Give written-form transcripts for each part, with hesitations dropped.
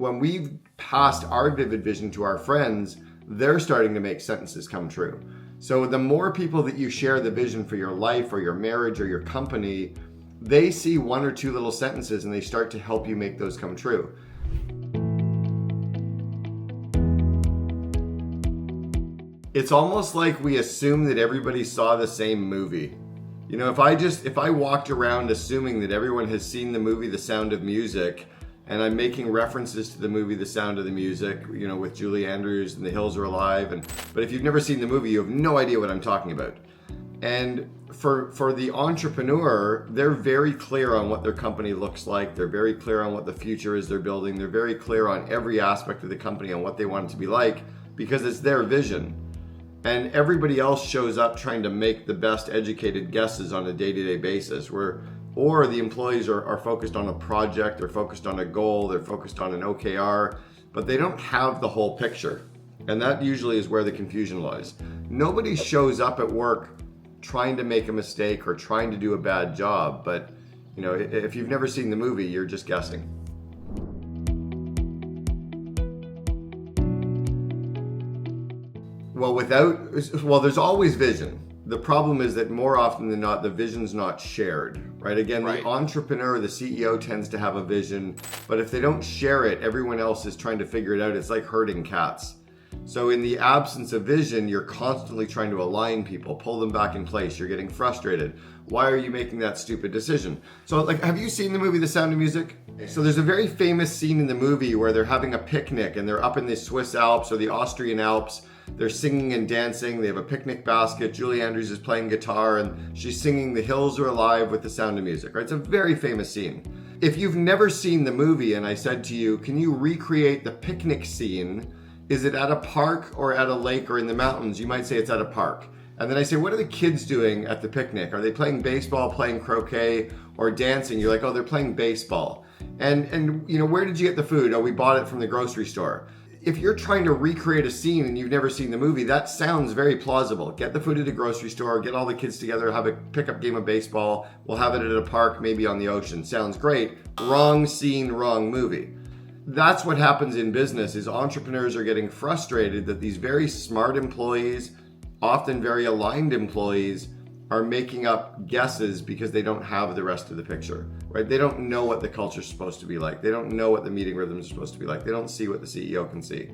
when we've passed our vivid vision to our friends, they're starting to make sentences come true. So the more people that you share the vision for your life or your marriage or your company, they see one or two little sentences and they start to help you make those come true. It's almost like we assume that everybody saw the same movie. You know, if I walked around assuming that everyone has seen the movie The Sound of Music, and I'm making references to the movie The Sound of the Music, you know, with Julie Andrews and The Hills Are Alive, but if you've never seen the movie, you have no idea what I'm talking about. And for the entrepreneur, they're very clear on what their company looks like. They're very clear on what the future is they're building. They're very clear on every aspect of the company and what they want it to be like, because it's their vision. And everybody else shows up trying to make the best educated guesses on a day-to-day basis, or the employees are focused on a project, they're focused on a goal, they're focused on an OKR, but they don't have the whole picture. And that usually is where the confusion lies. Nobody shows up at work trying to make a mistake or trying to do a bad job, but you know, if you've never seen the movie, you're just guessing. Well, there's always vision. The problem is that more often than not, the vision's not shared, right? Again, right. The entrepreneur, the CEO tends to have a vision, but if they don't share it, everyone else is trying to figure it out. It's like herding cats. So in the absence of vision, you're constantly trying to align people, pull them back in place. You're getting frustrated. Why are you making that stupid decision? So like, have you seen the movie The Sound of Music? So there's a very famous scene in the movie where they're having a picnic and they're up in the Swiss Alps or the Austrian Alps. They're singing and dancing. They have a picnic basket. Julie Andrews is playing guitar and she's singing The Hills Are Alive with The Sound of Music, right? It's a very famous scene. If you've never seen the movie and I said to you, can you recreate the picnic scene? Is it at a park or at a lake or in the mountains? You might say it's at a park. And then I say, what are the kids doing at the picnic? Are they playing baseball, playing croquet, or dancing? You're like, oh, they're playing baseball. And you know, where did you get the food? Oh, we bought it from the grocery store. If you're trying to recreate a scene and you've never seen the movie, that sounds very plausible. Get the food at a grocery store, get all the kids together, have a pickup game of baseball. We'll have it at a park, maybe on the ocean. Sounds great. Wrong scene, wrong movie. That's what happens in business, is entrepreneurs are getting frustrated that these very smart employees, often very aligned employees, are making up guesses because they don't have the rest of the picture, right? They don't know what the culture is supposed to be like. They don't know what the meeting rhythms are supposed to be like. They don't see what the CEO can see.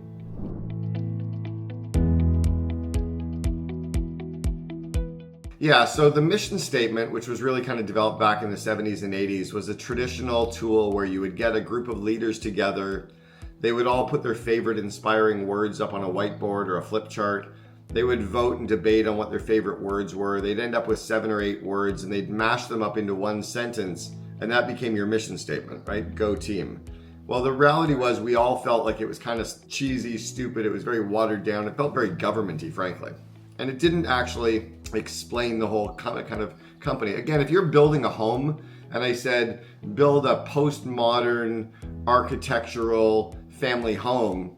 Yeah, so the mission statement, which was really kind of developed back in the 70s and 80s, was a traditional tool where you would get a group of leaders together. They would all put their favorite inspiring words up on a whiteboard or a flip chart. They would vote and debate on what their favorite words were. They'd end up with 7 or 8 words and they'd mash them up into one sentence, and that became your mission statement, right? Go team. Well, the reality was we all felt like it was kind of cheesy, stupid. It was very watered down. It felt very government-y, frankly. And it didn't actually explain the whole kind of company. Again, if you're building a home and I said, build a postmodern architectural family home,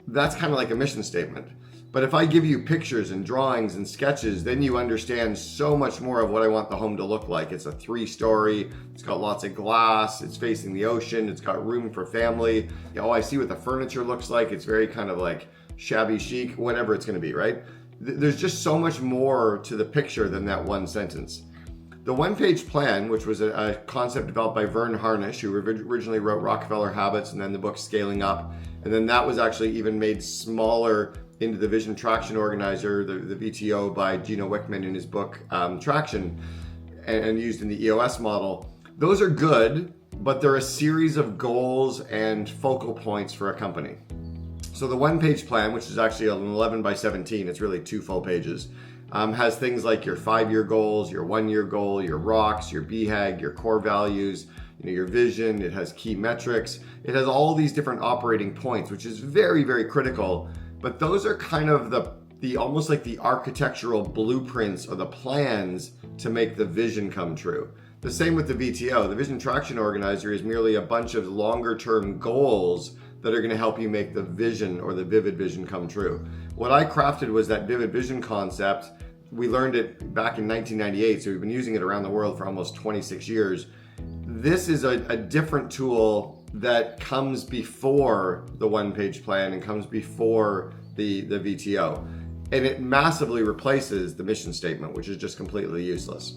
that's kind of like a mission statement. But if I give you pictures and drawings and sketches, then you understand so much more of what I want the home to look like. It's a 3-story, it's got lots of glass, it's facing the ocean, it's got room for family. Oh, I see what the furniture looks like. It's very kind of like shabby chic, whatever it's gonna be, right? There's just so much more to the picture than that one sentence. The one-page plan, which was a concept developed by Verne Harnish, who originally wrote Rockefeller Habits and then the book Scaling Up, and then that was actually even made smaller into the Vision Traction Organizer, the VTO, by Gino Wickman in his book Traction, and used in the EOS model. Those are good, but they're a series of goals and focal points for a company. So the one-page plan, which is actually an 11 by 17, it's really 2 full pages, has things like your 5-year goals, your 1-year goal, your rocks, your BHAG, your core values, your vision. It has key metrics. It has all these different operating points, which is very, very critical. But those are kind of the almost like the architectural blueprints or the plans to make the vision come true. The same with the VTO. The Vision Traction Organizer is merely a bunch of longer term goals that are going to help you make the vision or the vivid vision come true. What I crafted was that vivid vision concept. We learned it back in 1998, so we've been using it around the world for almost 26 years. This is a different tool that comes before the one-page plan and comes before the VTO. And it massively replaces the mission statement, which is just completely useless.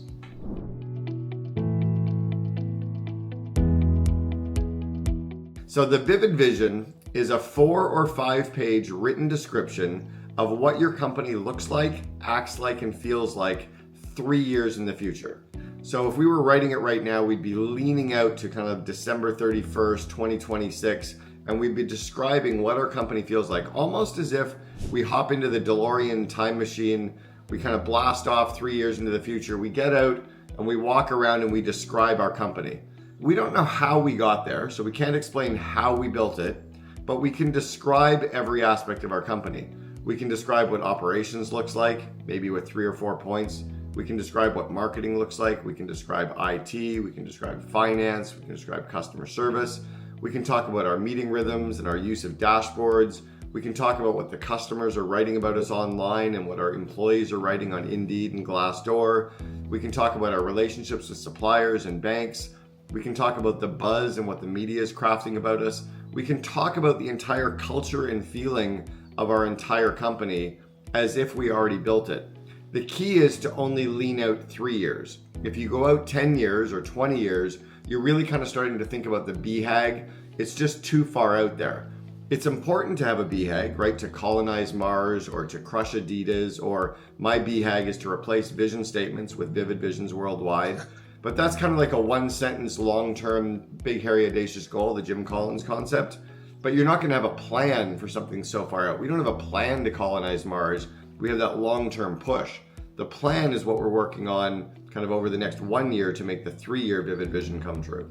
So the vivid vision is a 4 or 5 page written description of what your company looks like, acts like, and feels like 3 years in the future. So if we were writing it right now, we'd be leaning out to kind of December 31st, 2026, and we'd be describing what our company feels like, almost as if we hop into the DeLorean time machine, we kind of blast off 3 years into the future, we get out and we walk around and we describe our company. We don't know how we got there, so we can't explain how we built it, but we can describe every aspect of our company. We can describe what operations looks like, maybe with 3 or 4 points. We can describe what marketing looks like. We can describe IT. We can describe finance. We can describe customer service. We can talk about our meeting rhythms and our use of dashboards. We can talk about what the customers are writing about us online and what our employees are writing on Indeed and Glassdoor. We can talk about our relationships with suppliers and banks. We can talk about the buzz and what the media is crafting about us. We can talk about the entire culture and feeling of our entire company as if we already built it. The key is to only lean out 3 years. If you go out 10 years or 20 years, you're really kind of starting to think about the BHAG. It's just too far out there. It's important to have a BHAG, right? To colonize Mars or to crush Adidas, or my BHAG is to replace vision statements with vivid visions worldwide. But that's kind of like a 1-sentence, long-term, big, hairy, audacious goal, the Jim Collins concept. But you're not going to have a plan for something so far out. We don't have a plan to colonize Mars. We have that long-term push. The plan is what we're working on kind of over the next 1 year to make the 3-year vivid vision come true.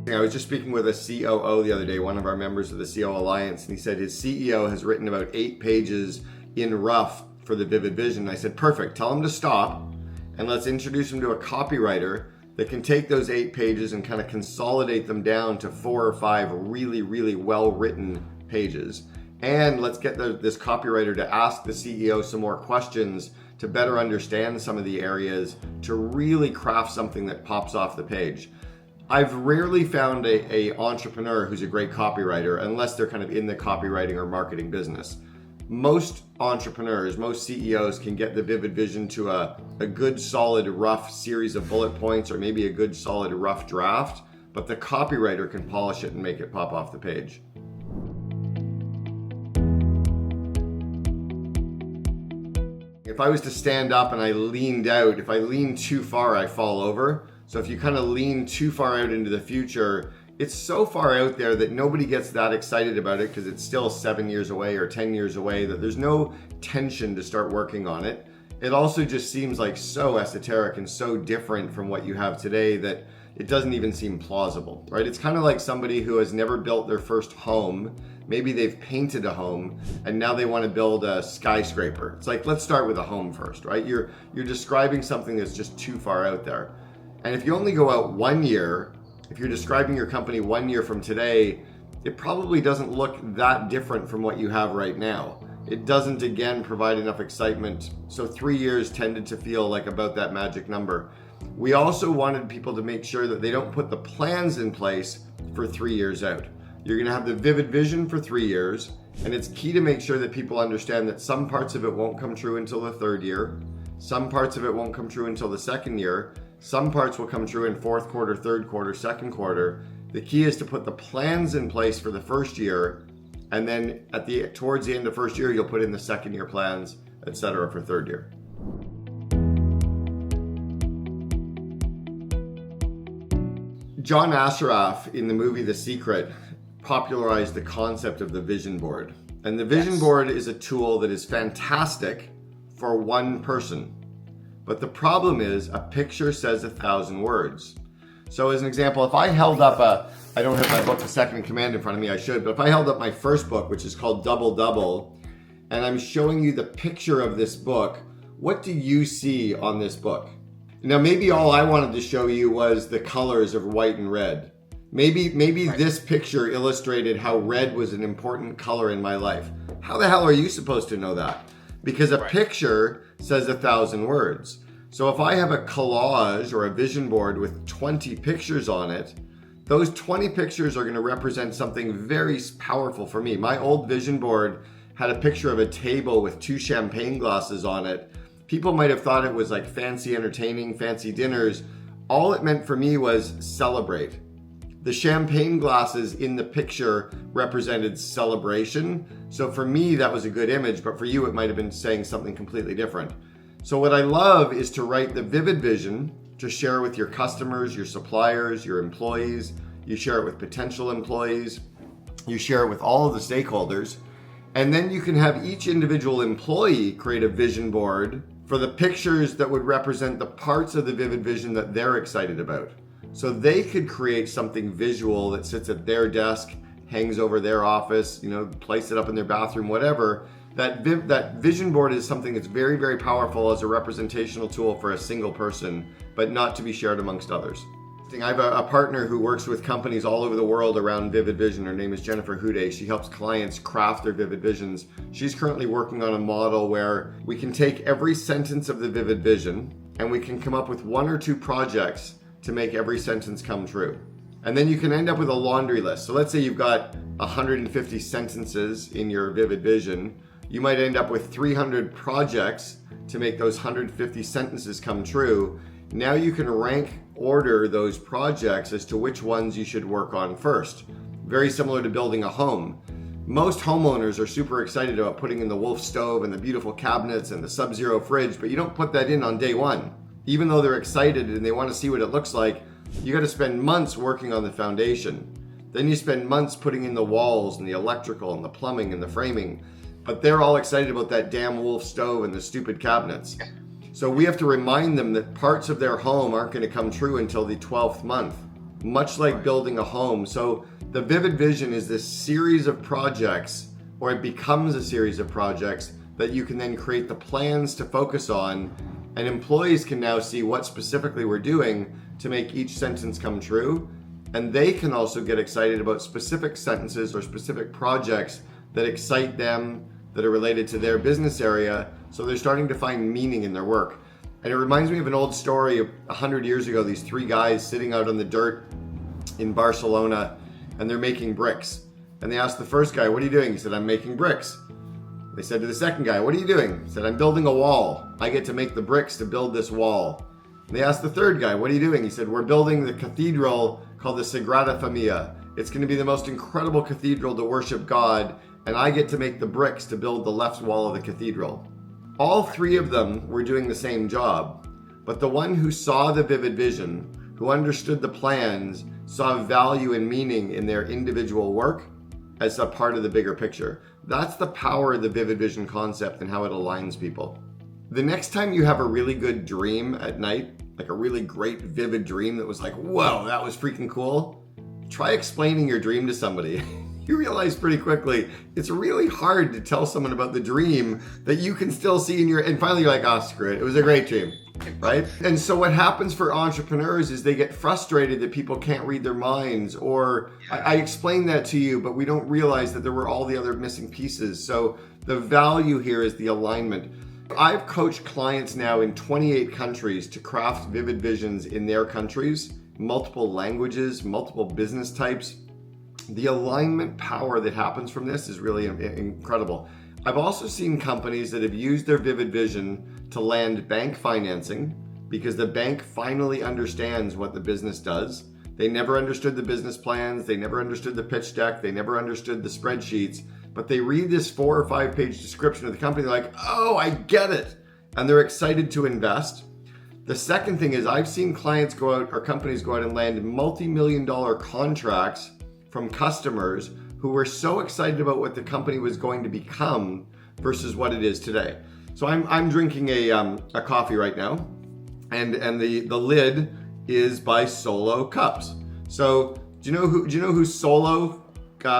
I was just speaking with a COO the other day, one of our members of the COO Alliance, and he said his CEO has written about 8 pages in rough for the vivid vision. I said, perfect, tell him to stop and let's introduce him to a copywriter that can take those 8 pages and kind of consolidate them down to 4 or 5 really, really well-written pages. And let's get this copywriter to ask the CEO some more questions to better understand some of the areas to really craft something that pops off the page. I've rarely found a entrepreneur who's a great copywriter unless they're kind of in the copywriting or marketing business. Most entrepreneurs, most CEOs can get the vivid vision to a good solid rough series of bullet points or maybe a good solid rough draft, but the copywriter can polish it and make it pop off the page. If I was to stand up and I leaned out, if I lean too far, I fall over. So if you kind of lean too far out into the future, it's so far out there that nobody gets that excited about it because it's still 7 years away or 10 years away, that there's no tension to start working on it. It also just seems like so esoteric and so different from what you have today that it doesn't even seem plausible, right? It's kind of like somebody who has never built their first home. Maybe they've painted a home and now they want to build a skyscraper. It's like, let's start with a home first, right? You're describing something that's just too far out there. And if you only go out 1 year, if you're describing your company 1 year from today, it probably doesn't look that different from what you have right now. It doesn't, again, provide enough excitement. So 3 years tended to feel like about that magic number. We also wanted people to make sure that they don't put the plans in place for 3 years out. You're going to have the vivid vision for 3 years, and it's key to make sure that people understand that some parts of it won't come true until the 3rd year. Some parts of it won't come true until the 2nd year. Some parts will come true in 4th quarter, 3rd quarter, 2nd quarter. The key is to put the plans in place for the 1st year, and then towards the end of 1st year, you'll put in the 2nd year plans, etc. for 3rd year. John Assaraf in the movie The Secret popularized the concept of the vision board. And the vision board is a tool that is fantastic for one person. But the problem is a picture says 1,000 words. So as an example, if I held up I don't have my book, The Second in Command, in front of me, I should, but if I held up my first book, which is called Double Double, and I'm showing you the picture of this book, what do you see on this book? Now, maybe all I wanted to show you was the colors of white and red. Maybe right. This picture illustrated how red was an important color in my life. How the hell are you supposed to know that? Because a picture says 1,000 words. So if I have a collage or a vision board with 20 pictures on it, those 20 pictures are going to represent something very powerful for me. My old vision board had a picture of a table with 2 champagne glasses on it. People might have thought it was like fancy entertaining, fancy dinners. All it meant for me was celebrate. The champagne glasses in the picture represented celebration. So for me, that was a good image, but for you, it might have been saying something completely different. So what I love is to write the vivid vision, to share with your customers, your suppliers, your employees. You share it with potential employees. You share it with all of the stakeholders. And then you can have each individual employee create a vision board for the pictures that would represent the parts of the vivid vision that they're excited about. So they could create something visual that sits at their desk, hangs over their office, place it up in their bathroom, whatever. That vision board is something that's very, very powerful as a representational tool for a single person, but not to be shared amongst others. I have a partner who works with companies all over the world around vivid vision. Her name is Jennifer Hude. She helps clients craft their vivid visions. She's currently working on a model where we can take every sentence of the vivid vision and we can come up with 1 or 2 projects to make every sentence come true. And then you can end up with a laundry list. So let's say you've got 150 sentences in your vivid vision. You might end up with 300 projects to make those 150 sentences come true. Now you can rank order those projects as to which ones you should work on first. Very similar to building a home. Most homeowners are super excited about putting in the Wolf stove and the beautiful cabinets and the Sub-Zero fridge, but you don't put that in on day one. Even though they're excited and they want to see what it looks like, you got to spend months working on the foundation. Then you spend months putting in the walls and the electrical and the plumbing and the framing. But they're all excited about that damn Wolf stove and the stupid cabinets. So we have to remind them that parts of their home aren't going to come true until the 12th month, much like building a home. So the vivid vision is this series of projects, or it becomes a series of projects that you can then create the plans to focus on, and employees can now see what specifically we're doing to make each sentence come true. And they can also get excited about specific sentences or specific projects that excite them, that are related to their business area. So they're starting to find meaning in their work. And it reminds me of an old story of 100 years ago, these 3 guys sitting out on the dirt in Barcelona, and they're making bricks. And they asked the first guy, "What are you doing?" He said, "I'm making bricks." They said to the second guy, "What are you doing?" He said, "I'm building a wall. I get to make the bricks to build this wall." And they asked the third guy, "What are you doing?" He said, "We're building the cathedral called the Sagrada Familia. It's going to be the most incredible cathedral to worship God, and I get to make the bricks to build the left wall of the cathedral." All 3 of them were doing the same job, but the one who saw the vivid vision, who understood the plans, saw value and meaning in their individual work as a part of the bigger picture. That's the power of the vivid vision concept and how it aligns people. The next time you have a really good dream at night, like a really great vivid dream that was like, whoa, that was freaking cool, try explaining your dream to somebody. You realize pretty quickly it's really hard to tell someone about the dream that you can still see in your, and finally you're like, oh, screw it, it was a great dream, right? And so what happens for entrepreneurs is they get frustrated that people can't read their minds, or I explained that to you, but we don't realize that there were all the other missing pieces. So the value here is the alignment. I've coached clients now in 28 countries to craft vivid visions in their countries, multiple languages, multiple business types. The alignment power that happens from this is really incredible. I've also seen companies that have used their vivid vision to land bank financing because the bank finally understands what the business does. They never understood the business plans. They never understood the pitch deck. They never understood the spreadsheets, but they read this 4 or 5 page description of the company. They're like, oh, I get it. And they're excited to invest. The second thing is I've seen clients go out, or companies go out and land multi-million-dollar contracts from customers who were so excited about what the company was going to become versus what it is today. So I'm drinking a coffee right now, and the lid is by Solo Cups. So do you know who Solo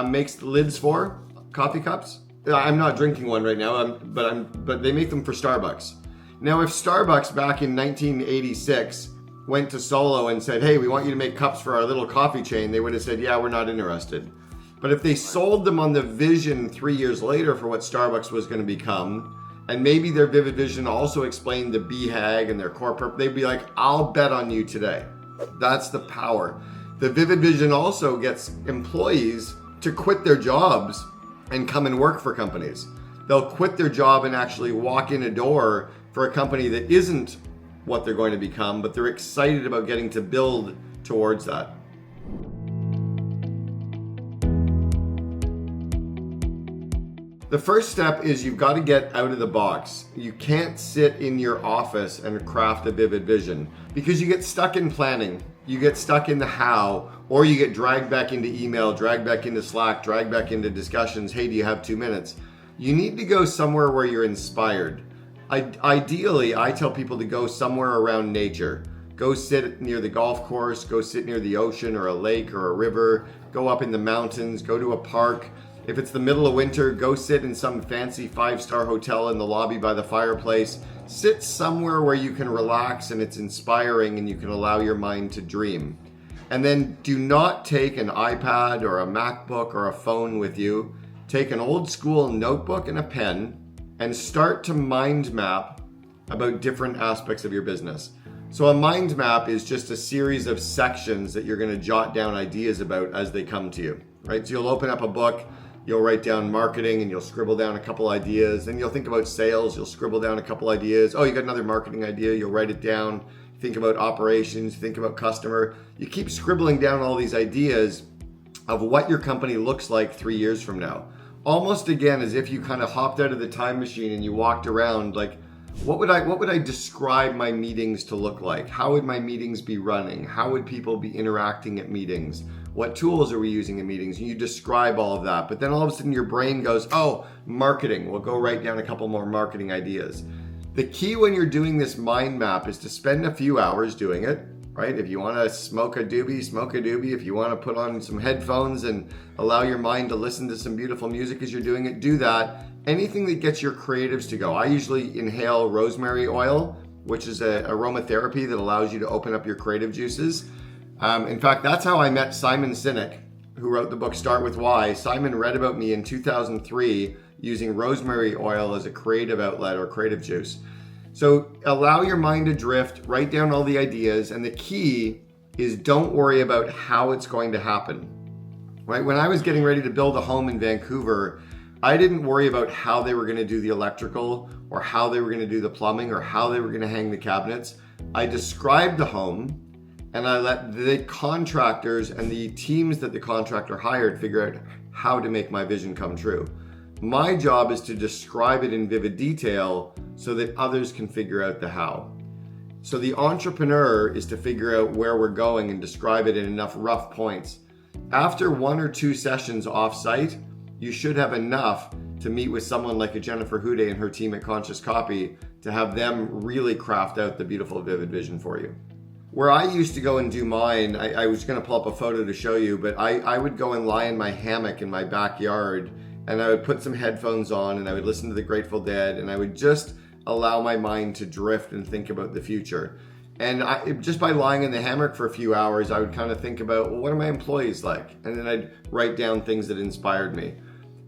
makes the lids for? Coffee cups? I'm not drinking one right now, but they make them for Starbucks. Now, if Starbucks back in 1986 went to Solo and said, hey, we want you to make cups for our little coffee chain, they would have said, yeah, we're not interested. But if they sold them on the vision 3 years later for what Starbucks was going to become, And maybe their vivid vision also explained the BHAG and their corporate. They'd be like, I'll bet on you today. That's the power. The vivid vision also gets employees to quit their jobs and come and work for companies. They'll quit their job and actually walk in a door for a company that isn't what they're going to become, but they're excited about getting to build towards that. The first step is you've got to get out of the box. You can't sit in your office and craft a vivid vision because you get stuck in planning. You get stuck in the how, or you get dragged back into email, dragged back into Slack, dragged back into discussions. Hey, do you have 2 minutes? You need to go somewhere where you're inspired. Ideally, I tell people to go somewhere around nature. Go sit near the golf course, go sit near the ocean or a lake or a river, go up in the mountains, go to a park. If it's the middle of winter, go sit in some fancy 5-star hotel in the lobby by the fireplace. Sit somewhere where you can relax and it's inspiring and you can allow your mind to dream. And then do not take an iPad or a MacBook or a phone with you. Take an old school notebook and a pen and start to mind map about different aspects of your business. So a mind map is just a series of sections that you're going to jot down ideas about as they come to you, right? So you'll open up a book, you'll write down marketing and you'll scribble down a couple ideas. Then you'll think about sales, you'll scribble down a couple ideas. Oh, you got another marketing idea, you'll write it down. Think about operations, think about customer. You keep scribbling down all these ideas of what your company looks like 3 years from now. Almost again as if you kind of hopped out of the time machine and you walked around like, what would I describe my meetings to look like? How would my meetings be running? How would people be interacting at meetings? What tools are we using in meetings? You describe all of that, but then all of a sudden your brain goes, oh, marketing. We'll go write down a couple more marketing ideas. The key when you're doing this mind map is to spend a few hours doing it, right? If you want to smoke a doobie, smoke a doobie. If you want to put on some headphones and allow your mind to listen to some beautiful music as you're doing it, do that. Anything that gets your creatives to go. I usually inhale rosemary oil, which is an aromatherapy that allows you to open up your creative juices. In fact, that's how I met Simon Sinek, who wrote the book Start With Why. Simon read about me in 2003 using rosemary oil as a creative outlet or creative juice. So allow your mind to drift, write down all the ideas, and the key is don't worry about how it's going to happen. Right? When I was getting ready to build a home in Vancouver, I didn't worry about how they were going to do the electrical or how they were going to do the plumbing or how they were going to hang the cabinets. I described the home and I let the contractors and the teams that the contractor hired figure out how to make my vision come true. My job is to describe it in vivid detail so that others can figure out the how. So the entrepreneur is to figure out where we're going and describe it in enough rough points. After 1 or 2 sessions off-site, you should have enough to meet with someone like a Jennifer Hude and her team at Conscious Copy to have them really craft out the beautiful vivid vision for you. Where I used to go and do mine, I was going to pull up a photo to show you, but I would go and lie in my hammock in my backyard and I would put some headphones on and I would listen to the Grateful Dead and I would just allow my mind to drift and think about the future. And just by lying in the hammock for a few hours, I would kind of think about, well, what are my employees like? And then I'd write down things that inspired me.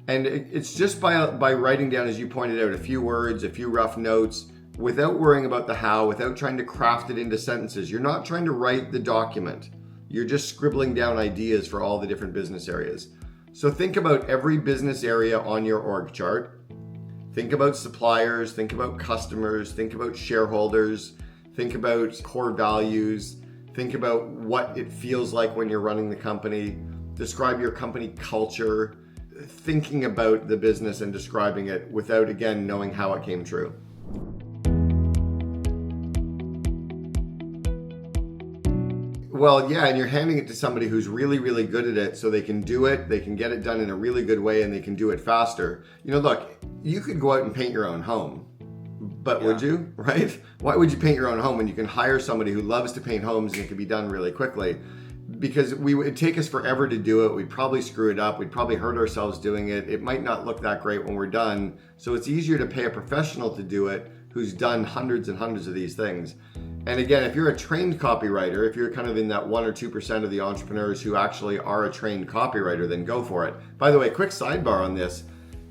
And it's just by writing down, as you pointed out, a few words, a few rough notes, without worrying about the how, without trying to craft it into sentences. You're not trying to write the document. You're just scribbling down ideas for all the different business areas. So think about every business area on your org chart. Think about suppliers, think about customers, think about shareholders, think about core values, think about what it feels like when you're running the company, describe your company culture, thinking about the business and describing it without, again, knowing how it came true. Well, yeah, and you're handing it to somebody who's really, really good at it so they can do it, they can get it done in a really good way, and they can do it faster. You know, look, you could go out and paint your own home, but would you, right? Why would you paint your own home when you can hire somebody who loves to paint homes and it can be done really quickly? Because it'd take us forever to do it. We'd probably screw it up. We'd probably hurt ourselves doing it. It might not look that great when we're done. So it's easier to pay a professional to do it who's done hundreds and hundreds of these things. And again, if you're a trained copywriter, if you're kind of in that 1 or 2% of the entrepreneurs who actually are a trained copywriter, then go for it. By the way, quick sidebar on this.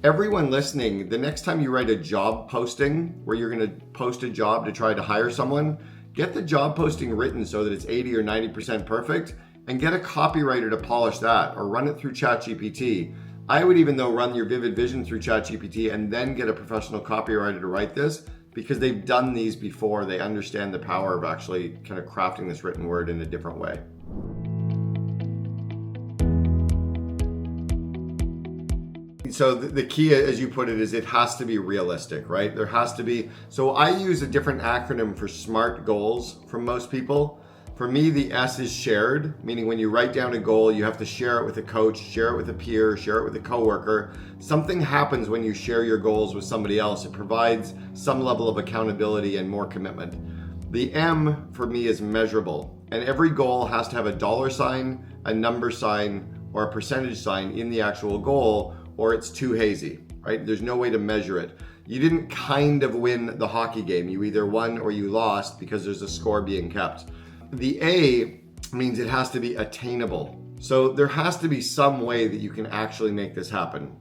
everyone listening, the next time you write a job posting where you're going to post a job to try to hire someone, get the job posting written so that it's 80 or 90% perfect, and get a copywriter to polish that, or run it through ChatGPT. I would even though run your vivid vision through ChatGPT and then get a professional copywriter to write this, because they've done these before. They understand the power of actually kind of crafting this written word in a different way. So the key, as you put it, is it has to be realistic, right? There has to be, so I use a different acronym for SMART goals from most people. For me, the S is shared, meaning when you write down a goal, you have to share it with a coach, share it with a peer, share it with a coworker. Something happens when you share your goals with somebody else. It provides some level of accountability and more commitment. The M for me is measurable, and every goal has to have a dollar sign, a number sign, or a percentage sign in the actual goal, or it's too hazy, right? There's no way to measure it. You didn't kind of win the hockey game. You either won or you lost because there's a score being kept. The A means it has to be attainable. So there has to be some way that you can actually make this happen.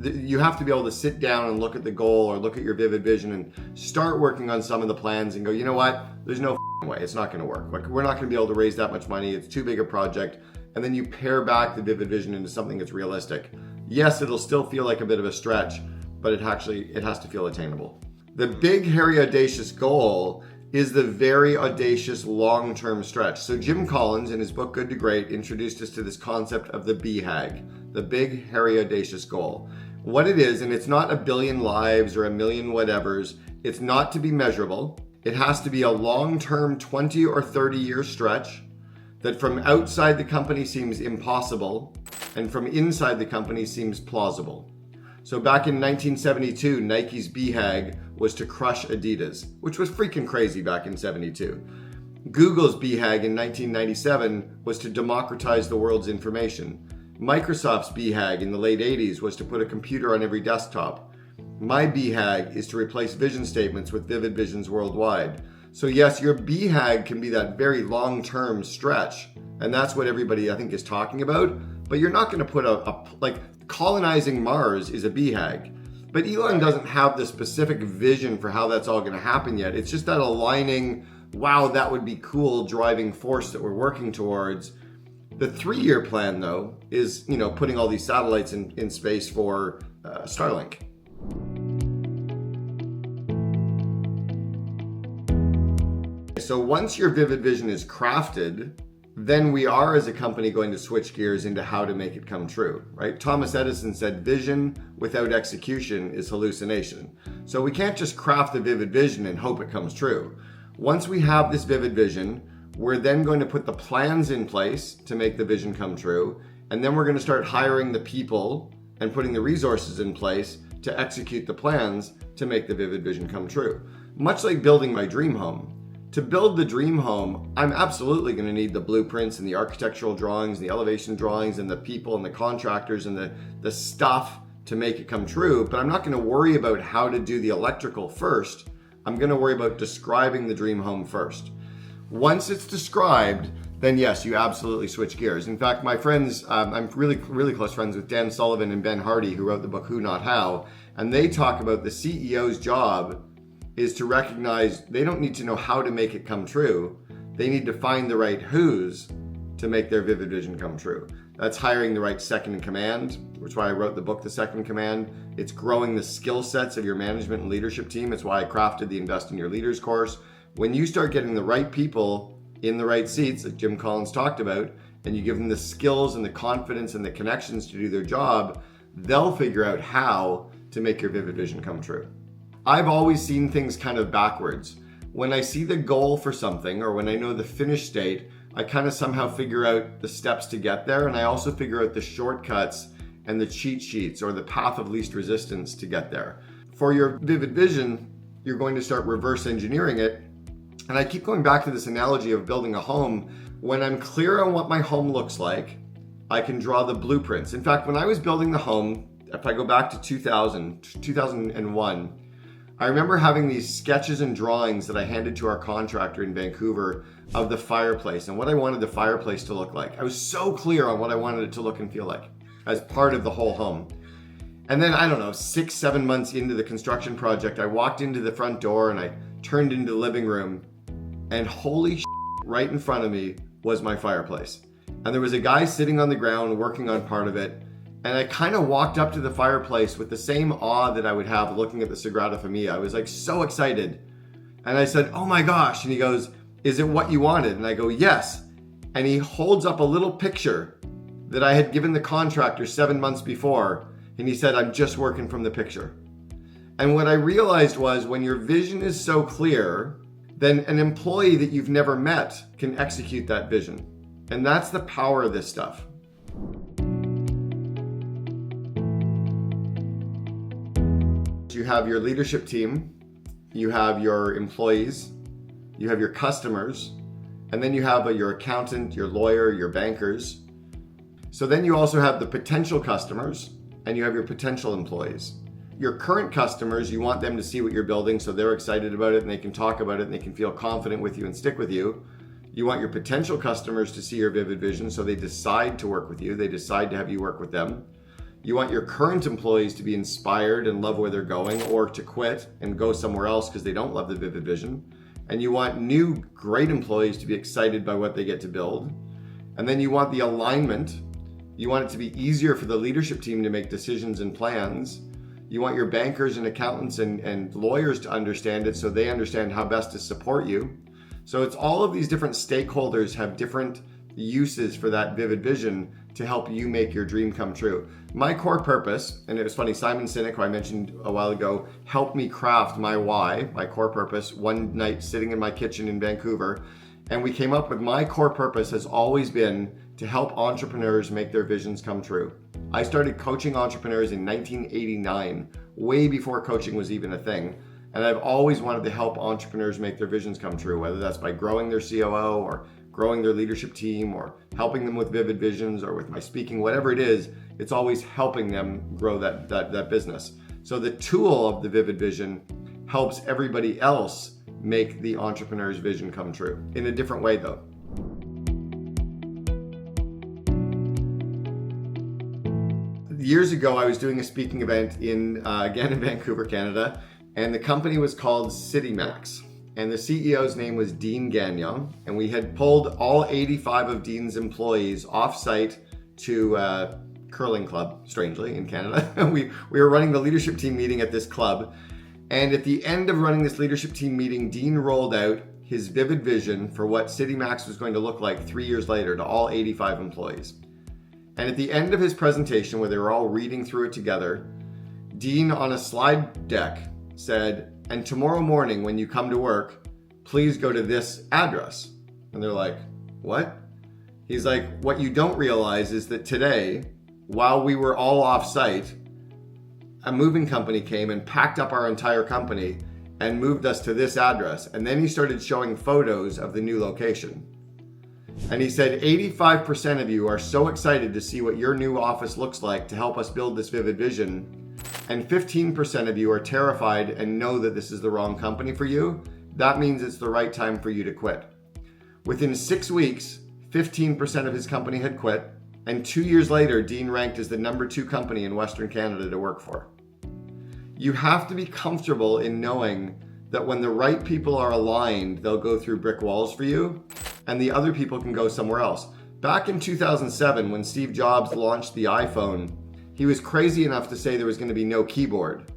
You have to be able to sit down and look at the goal or look at your vivid vision and start working on some of the plans and go, you know what? There's no way. It's not going to work. Like, we're not going to be able to raise that much money. It's too big a project. And then you pare back the vivid vision into something that's realistic. Yes, it'll still feel like a bit of a stretch, but it has to feel attainable. The big, hairy, audacious goal is the very audacious long-term stretch. So Jim Collins, in his book Good to Great, introduced us to this concept of the BHAG, the big, hairy, audacious goal. What it is, and it's not 1 billion lives or 1 million whatevers, it's not to be measurable. It has to be a long-term 20 or 30-year stretch that from outside the company seems impossible and from inside the company seems plausible. So back in 1972, Nike's BHAG was to crush Adidas, which was freaking crazy back in 72. Google's BHAG in 1997 was to democratize the world's information. Microsoft's BHAG in the late 80s was to put a computer on every desktop. My BHAG is to replace vision statements with vivid visions worldwide. So yes, your BHAG can be that very long-term stretch, and that's what everybody I think is talking about, but you're not going to put like colonizing Mars is a BHAG. But Elon doesn't have the specific vision for how that's all going to happen yet. It's just that aligning, wow, that would be cool driving force that we're working towards. The 3-year plan, though, is, putting all these satellites in space for Starlink. So once your vivid vision is crafted, then we are as a company going to switch gears into how to make it come true, right? Thomas Edison said vision without execution is hallucination. So we can't just craft the vivid vision and hope it comes true. Once we have this vivid vision, we're then going to put the plans in place to make the vision come true. And then we're going to start hiring the people and putting the resources in place to execute the plans to make the vivid vision come true. Much like building my dream home. To build the dream home, I'm absolutely going to need the blueprints and the architectural drawings, the elevation drawings, and the people and the contractors and the stuff to make it come true. But I'm not going to worry about how to do the electrical first. I'm going to worry about describing the dream home first. Once it's described, then yes, you absolutely switch gears. In fact, my friends, I'm really, really close friends with Dan Sullivan and Ben Hardy, who wrote the book Who Not How, and they talk about the CEO's job is to recognize they don't need to know how to make it come true. They need to find the right who's to make their vivid vision come true. That's hiring the right second in command, which is why I wrote the book, The Second in Command. It's growing the skill sets of your management and leadership team. It's why I crafted the Invest in Your Leaders course. When you start getting the right people in the right seats, like Jim Collins talked about, and you give them the skills and the confidence and the connections to do their job, they'll figure out how to make your vivid vision come true. I've always seen things kind of backwards. When I see the goal for something, or when I know the finish state, I kind of somehow figure out the steps to get there, and I also figure out the shortcuts and the cheat sheets or the path of least resistance to get there. For your vivid vision, you're going to start reverse engineering it. And I keep going back to this analogy of building a home. When I'm clear on what my home looks like, I can draw the blueprints. In fact, when I was building the home, if I go back to 2001, I remember having these sketches and drawings that I handed to our contractor in Vancouver of the fireplace and what I wanted the fireplace to look like. I was so clear on what I wanted it to look and feel like as part of the whole home. And then, I don't know, 6-7 months into the construction project, I walked into the front door and I turned into the living room, and holy shit, right in front of me was my fireplace. And there was a guy sitting on the ground working on part of it. And I kind of walked up to the fireplace with the same awe that I would have looking at the Sagrada Familia. I was like so excited. And I said, "Oh my gosh." And he goes, "Is it what you wanted?" And I go, "Yes." And he holds up a little picture that I had given the contractor 7 months before. And he said, "I'm just working from the picture." And what I realized was when your vision is so clear, then an employee that you've never met can execute that vision. And that's the power of this stuff. You have your leadership team, you have your employees, you have your customers, and then you have your accountant, your lawyer, your bankers. So then you also have the potential customers, and you have your potential employees. Your current customers, you want them to see what you're building so they're excited about it and they can talk about it and they can feel confident with you and stick with you. You want your potential customers to see your vivid vision so they decide to work with you, they decide to have you work with them. You want your current employees to be inspired and love where they're going, or to quit and go somewhere else because they don't love the vivid vision. And you want new great employees to be excited by what they get to build. And then you want the alignment. You want it to be easier for the leadership team to make decisions and plans. You want your bankers and accountants and lawyers to understand it so they understand how best to support you. So it's all of these different stakeholders have different uses for that vivid vision to help you make your dream come true. My core purpose, and it was funny, Simon Sinek, who I mentioned a while ago, helped me craft my why, my core purpose, one night sitting in my kitchen in Vancouver. And we came up with my core purpose has always been to help entrepreneurs make their visions come true. I started coaching entrepreneurs in 1989, way before coaching was even a thing. And I've always wanted to help entrepreneurs make their visions come true, whether that's by growing their COO or growing their leadership team or helping them with vivid visions or with my speaking, whatever it is, it's always helping them grow that business. So the tool of the vivid vision helps everybody else make the entrepreneur's vision come true in a different way though. Years ago, I was doing a speaking event again in Vancouver, Canada, and the company was called CityMax. And the CEO's name was Dean Gagnon, and we had pulled all 85 of Dean's employees off-site to a curling club, strangely, in Canada. we were running the leadership team meeting at this club, and at the end of running this leadership team meeting, Dean rolled out his vivid vision for what CityMax was going to look like 3 years later to all 85 employees. And at the end of his presentation, where they were all reading through it together, Dean on a slide deck said, "And tomorrow morning when you come to work, please go to this address." And they're like, "What?" He's like, "What you don't realize is that today, while we were all off site, a moving company came and packed up our entire company and moved us to this address." And then he started showing photos of the new location. And he said, 85% of you are so excited to see what your new office looks like to help us build this vivid vision. And 15% of you are terrified and know that this is the wrong company for you. That means it's the right time for you to quit. Within 6 weeks, 15% of his company had quit. And 2 years later, Dean ranked as the #2 company in Western Canada to work for. You have to be comfortable in knowing that when the right people are aligned, they'll go through brick walls for you, and the other people can go somewhere else. Back in 2007, when Steve Jobs launched the iPhone, he was crazy enough to say there was going to be no keyboard.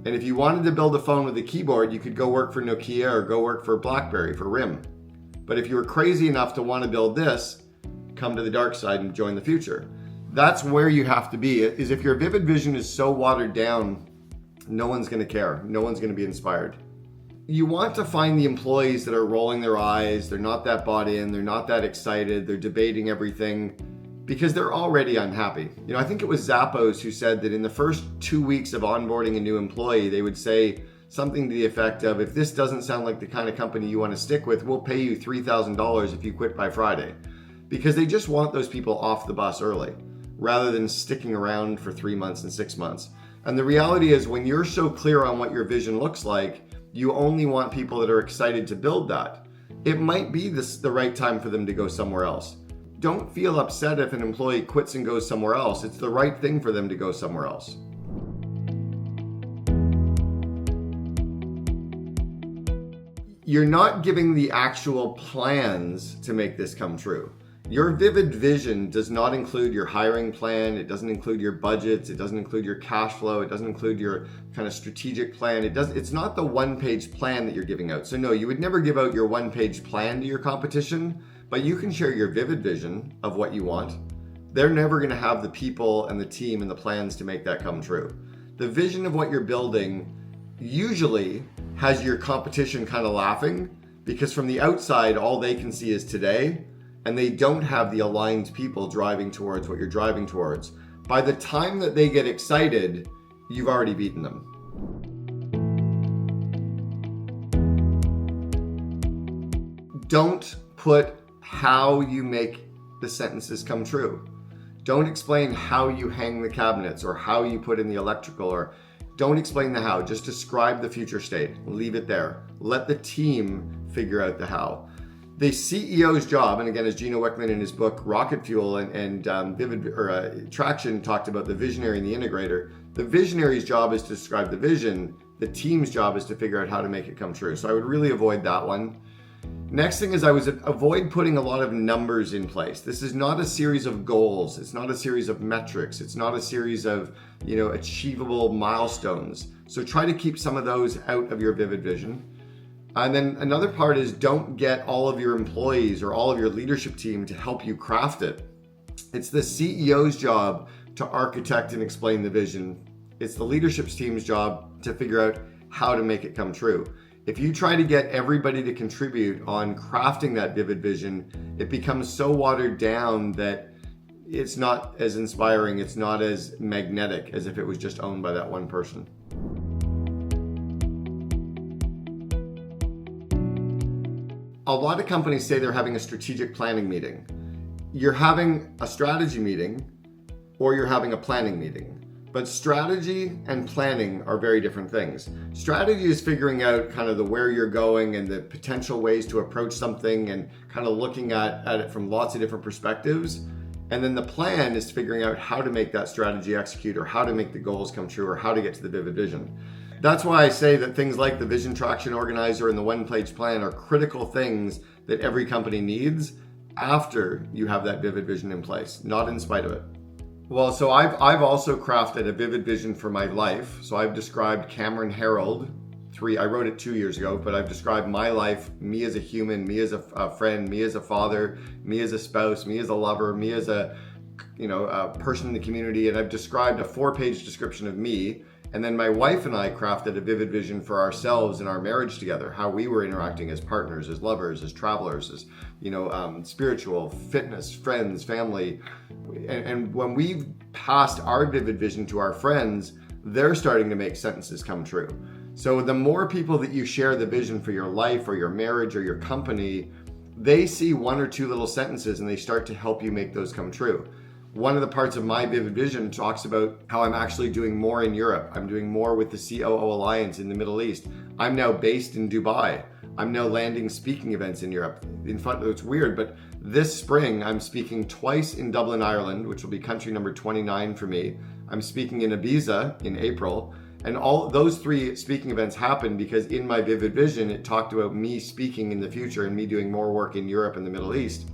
And if you wanted to build a phone with a keyboard, you could go work for Nokia or go work for BlackBerry, for RIM. But if you were crazy enough to want to build this, come to the dark side and join the future. That's where you have to be, is if your vivid vision is so watered down, no one's going to care. No one's going to be inspired. You want to find the employees that are rolling their eyes, they're not that bought in, they're not that excited, they're debating everything because they're already unhappy. You know, I think it was Zappos who said that in the first 2 weeks of onboarding a new employee, they would say something to the effect of, "If this doesn't sound like the kind of company you want to stick with, we'll pay you $3,000 if you quit by Friday." Because they just want those people off the bus early rather than sticking around for 3 months and 6 months. And the reality is when you're so clear on what your vision looks like, you only want people that are excited to build that. It might be the right time for them to go somewhere else. Don't feel upset if an employee quits and goes somewhere else. It's the right thing for them to go somewhere else. you're not giving the actual plans to make this come true. Your vivid vision does not include your hiring plan. It doesn't include your budgets. It doesn't include your cash flow. It doesn't include your kind of strategic plan. It's not the one-page plan that you're giving out. So no, you would never give out your one-page plan to your competition, but you can share your vivid vision of what you want. They're never going to have the people and the team and the plans to make that come true. The vision of what you're building usually has your competition kind of laughing, because from the outside, all they can see is today, and they don't have the aligned people driving towards what you're driving towards. By the time that they get excited, you've already beaten them. Don't put how you make the sentences come true. Don't explain how you hang the cabinets or how you put in the electrical, or don't explain the how. Just describe the future state. Leave it there. Let the team figure out the how. The CEO's job, and again, as Gino Wickman in his book Rocket Fuel and Traction talked about the visionary and the integrator, the visionary's job is to describe the vision. The team's job is to figure out how to make it come true. So I would really avoid that one. Next thing is avoid putting a lot of numbers in place. This is not a series of goals. It's not a series of metrics. It's not a series of, achievable milestones. So try to keep some of those out of your vivid vision. And then another part is don't get all of your employees or all of your leadership team to help you craft it. It's the CEO's job to architect and explain the vision. It's the leadership team's job to figure out how to make it come true. If you try to get everybody to contribute on crafting that vivid vision, it becomes so watered down that it's not as inspiring, it's not as magnetic as if it was just owned by that one person. A lot of companies say they're having a strategic planning meeting. You're having a strategy meeting or you're having a planning meeting. But strategy and planning are very different things. Strategy is figuring out kind of the where you're going and the potential ways to approach something and kind of looking at it from lots of different perspectives. And then the plan is figuring out how to make that strategy execute, or how to make the goals come true, or how to get to the vivid vision. That's why I say that things like the Vision Traction Organizer and the one-page plan are critical things that every company needs after you have that vivid vision in place, not in spite of it. Well, so I've also crafted a vivid vision for my life. So I've described Cameron Herold, I wrote it 2 years ago, but I've described my life, me as a human, me as a friend, me as a father, me as a spouse, me as a lover, me as a person in the community. And I've described a 4-page description of me. And then my wife and I crafted a vivid vision for ourselves and our marriage together, how we were interacting as partners, as lovers, as travelers, as, spiritual, fitness, friends, family. And when we've passed our vivid vision to our friends, they're starting to make sentences come true. So the more people that you share the vision for your life or your marriage or your company, they see 1 or 2 little sentences and they start to help you make those come true. One of the parts of my vivid vision talks about how I'm actually doing more in Europe. I'm doing more with the COO Alliance in the Middle East. I'm now based in Dubai. I'm now landing speaking events in Europe. In fact, it's weird, but this spring I'm speaking twice in Dublin, Ireland, which will be country number 29 for me. I'm speaking in Ibiza in April. And all those 3 speaking events happened because in my vivid vision, it talked about me speaking in the future and me doing more work in Europe and the Middle East.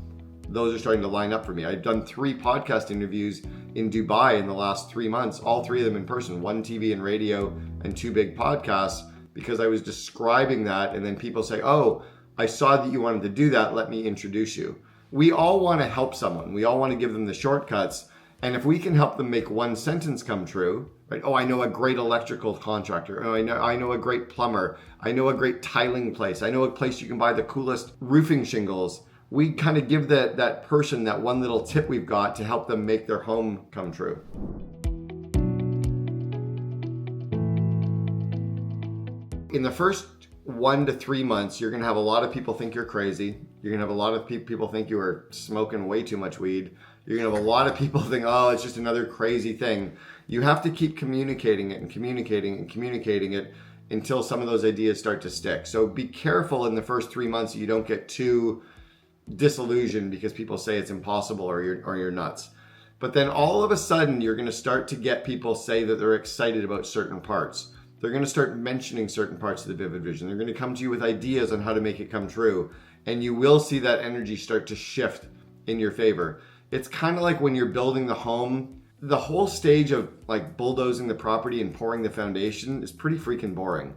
Those are starting to line up for me. I've done 3 podcast interviews in Dubai in the last 3 months, all 3 of them in person, 1 TV and radio and 2 big podcasts, because I was describing that. And then people say, oh, I saw that you wanted to do that. Let me introduce you. We all want to help someone. We all want to give them the shortcuts. And if we can help them make one sentence come true, right? Oh, I know a great electrical contractor. Oh, I know a great plumber. I know a great tiling place. I know a place you can buy the coolest roofing shingles. We kind of give that person that one little tip we've got to help them make their home come true. In the first 1 to 3 months, you're going to have a lot of people think you're crazy. You're going to have a lot of people think you are smoking way too much weed. You're going to have a lot of people think, oh, it's just another crazy thing. You have to keep communicating it and communicating and communicating it until some of those ideas start to stick. So be careful in the first 3 months that you don't get too disillusioned because people say it's impossible or you're nuts. But then all of a sudden, you're going to start to get people say that they're excited about certain parts. They're going to start mentioning certain parts of the vivid vision. They're going to come to you with ideas on how to make it come true. And you will see that energy start to shift in your favor. It's kind of like when you're building the home, the whole stage of like bulldozing the property and pouring the foundation is pretty freaking boring.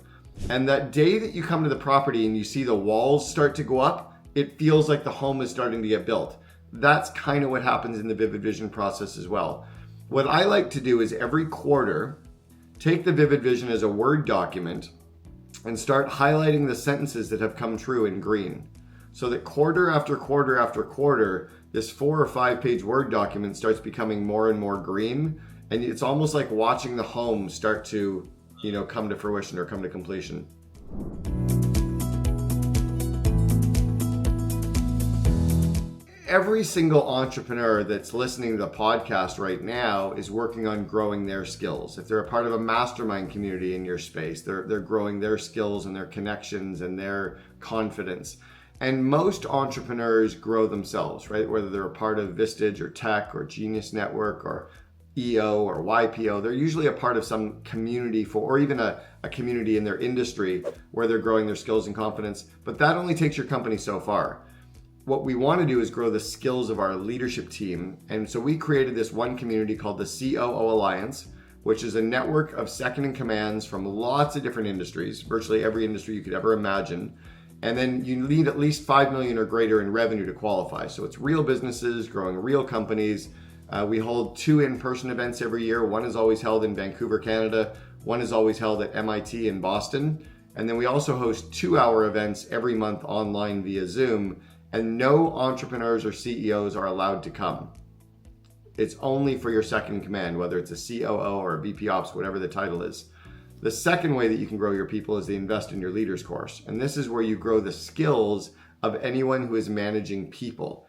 And that day that you come to the property and you see the walls start to go up, it feels like the home is starting to get built. That's kind of what happens in the vivid vision process as well. What I like to do is every quarter, take the vivid vision as a Word document and start highlighting the sentences that have come true in green. So that quarter after quarter after quarter, this 4 or 5 page Word document starts becoming more and more green. And it's almost like watching the home start to, come to fruition or come to completion. Every single entrepreneur that's listening to the podcast right now is working on growing their skills. If they're a part of a mastermind community in your space, they're growing their skills and their connections and their confidence. And most entrepreneurs grow themselves, right? Whether they're a part of Vistage or Tech or Genius Network or EO or YPO, they're usually a part of some community or even a community in their industry where they're growing their skills and confidence. But that only takes your company so far. What we want to do is grow the skills of our leadership team. And so we created this one community called the COO Alliance, which is a network of second in commands from lots of different industries, virtually every industry you could ever imagine. And then you need at least 5 million or greater in revenue to qualify. So it's real businesses growing real companies. We hold 2 in-person events every year. One is always held in Vancouver, Canada. One is always held at MIT in Boston. And then we also host 2-hour events every month online via Zoom. And no entrepreneurs or CEOs are allowed to come. It's only for your second in command, whether it's a COO or a VP Ops, whatever the title is. The second way that you can grow your people is to invest in your leaders course. And this is where you grow the skills of anyone who is managing people.